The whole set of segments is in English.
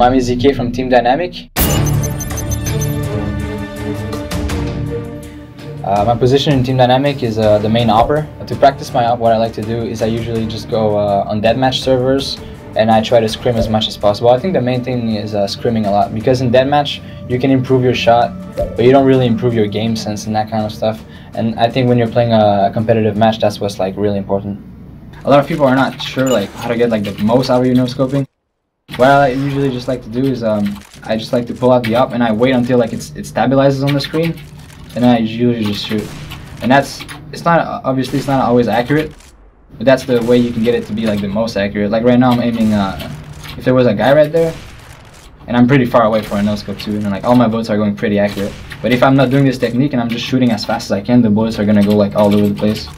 I'm AZK from Team Dynamic. My position in Team Dynamic is the main opper. To practice my op, what I like to do is I usually just go on deathmatch servers and I try to scrim as much as possible. I think the main thing is scrimming a lot, because in deathmatch you can improve your shot, but you don't really improve your game sense and that kind of stuff. And I think when you're playing a competitive match, that's what's like really important. A lot of people are not sure like how to get like the most out of your no scoping. What I usually just like to do is I just like to pull out the op and I wait until like it stabilizes on the screen, and then I usually just shoot. And it's not always accurate, but that's the way you can get it to be like the most accurate. Like right now I'm aiming, if there was a guy right there, and I'm pretty far away for a no scope too, and like all my bullets are going pretty accurate. But if I'm not doing this technique and I'm just shooting as fast as I can, the bullets are gonna go like all over the place.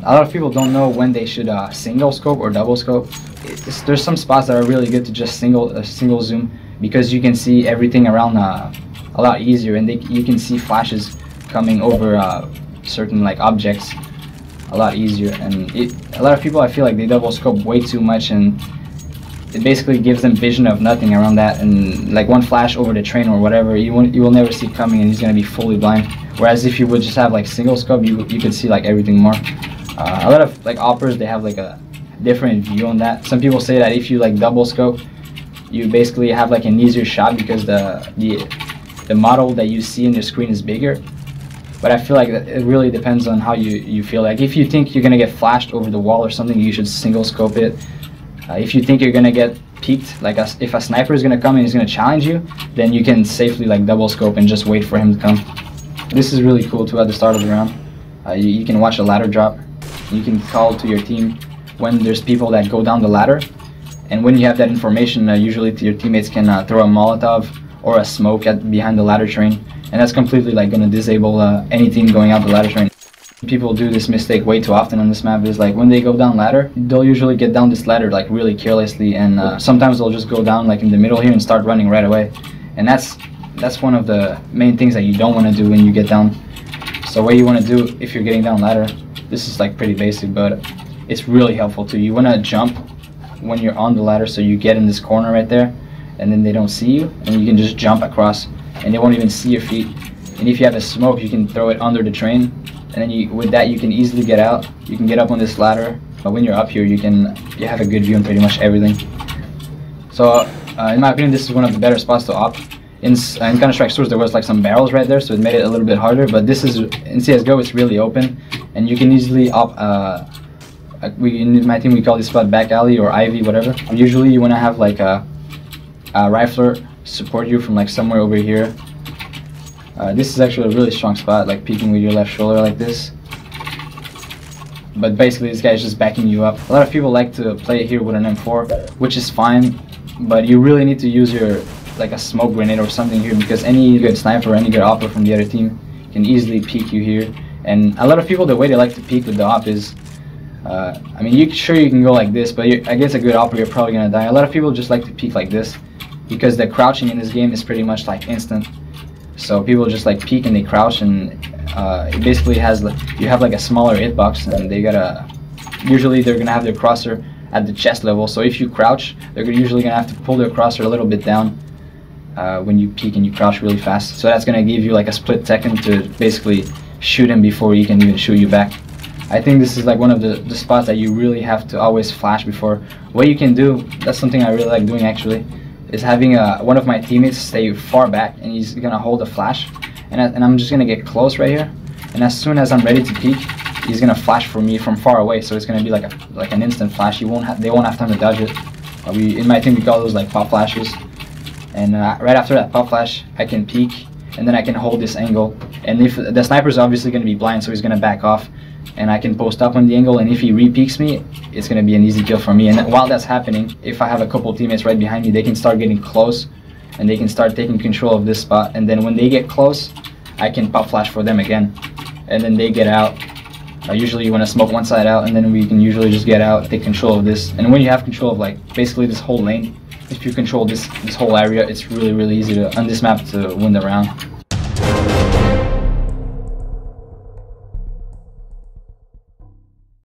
A lot of people don't know when they should single scope or double scope. There's some spots that are really good to just single zoom, because you can see everything around a lot easier, and you can see flashes coming over certain like objects a lot easier. And a lot of people, I feel like they double scope way too much, and it basically gives them vision of nothing around that, and like one flash over the train or whatever, you will never see coming, and he's gonna be fully blind. Whereas if you would just have like single scope, you could see like everything more. A lot of like operas, they have like a different view on that. Some people say that if you like double scope, you basically have like an easier shot because the model that you see in your screen is bigger. But I feel like it really depends on how you feel. Like if you think you're gonna get flashed over the wall or something, you should single scope it. If you think you're gonna get peeked, like if a sniper is gonna come and he's gonna challenge you, then you can safely like double scope and just wait for him to come. This is really cool too at the start of the round. You can watch a ladder drop. You can call to your team when there's people that go down the ladder, and when you have that information, usually your teammates can throw a Molotov or a smoke behind the ladder train, and that's completely like gonna disable any team going out the ladder train. People do this mistake way too often on this map, is like when they go down ladder, they'll usually get down this ladder like really carelessly, and sometimes they'll just go down like in the middle here and start running right away. And that's one of the main things that you don't want to do when you get down. So what you want to do if you're getting down ladder, this is like pretty basic, but it's really helpful too. You want to jump when you're on the ladder, so you get in this corner right there, and then they don't see you, and you can just jump across and they won't even see your feet. And if you have a smoke, you can throw it under the train, and then with that you can easily get out. You can get up on this ladder, but when you're up here you have a good view on pretty much everything. So in my opinion, this is one of the better spots to op. In Counter-Strike Source there was like some barrels right there, so it made it a little bit harder, but this is, in CSGO it's really open, and you can easily op. In my team we call this spot back alley or Ivy, whatever. Usually you want to have like a rifler support you from like somewhere over here. This is actually a really strong spot, like peeking with your left shoulder like this. But basically this guy is just backing you up. A lot of people like to play here with an M4, which is fine, but you really need to use your like a smoke grenade or something here, because any good sniper or any good opper from the other team can easily peek you here. And a lot of people, the way they like to peek with the op is, I mean, you can go like this, but I guess a good opper, you're probably gonna die. A lot of people just like to peek like this, because the crouching in this game is pretty much like instant. So people just like peek and they crouch, and it basically has you have like a smaller hitbox, and usually they're gonna have their crosshair at the chest level. So if you crouch, they're usually gonna have to pull their crosshair a little bit down when you peek and you crouch really fast. So that's gonna give you like a split second to basically shoot him before he can even shoot you back. I think this is like one of the spots that you really have to always flash before. What you can do, that's something I really like doing actually, is having one of my teammates stay far back, and he's gonna hold a flash, and I'm just gonna get close right here, and as soon as I'm ready to peek, he's gonna flash for me from far away. So it's gonna be like an instant flash. They won't have time to dodge it. In my team we call those like pop flashes, and right after that pop flash I can peek, and then I can hold this angle, and if the sniper is obviously gonna be blind, so he's gonna back off, and I can post up on the angle, and if he re-peeks me, it's going to be an easy kill for me. And while that's happening, if I have a couple teammates right behind me, they can start getting close, and they can start taking control of this spot, and then when they get close, I can pop flash for them again, and then they get out. Usually you want to smoke one side out, and then we can usually just get out, take control of this. And when you have control of like basically this whole lane, if you control this whole area, it's really easy to on this map to win the round.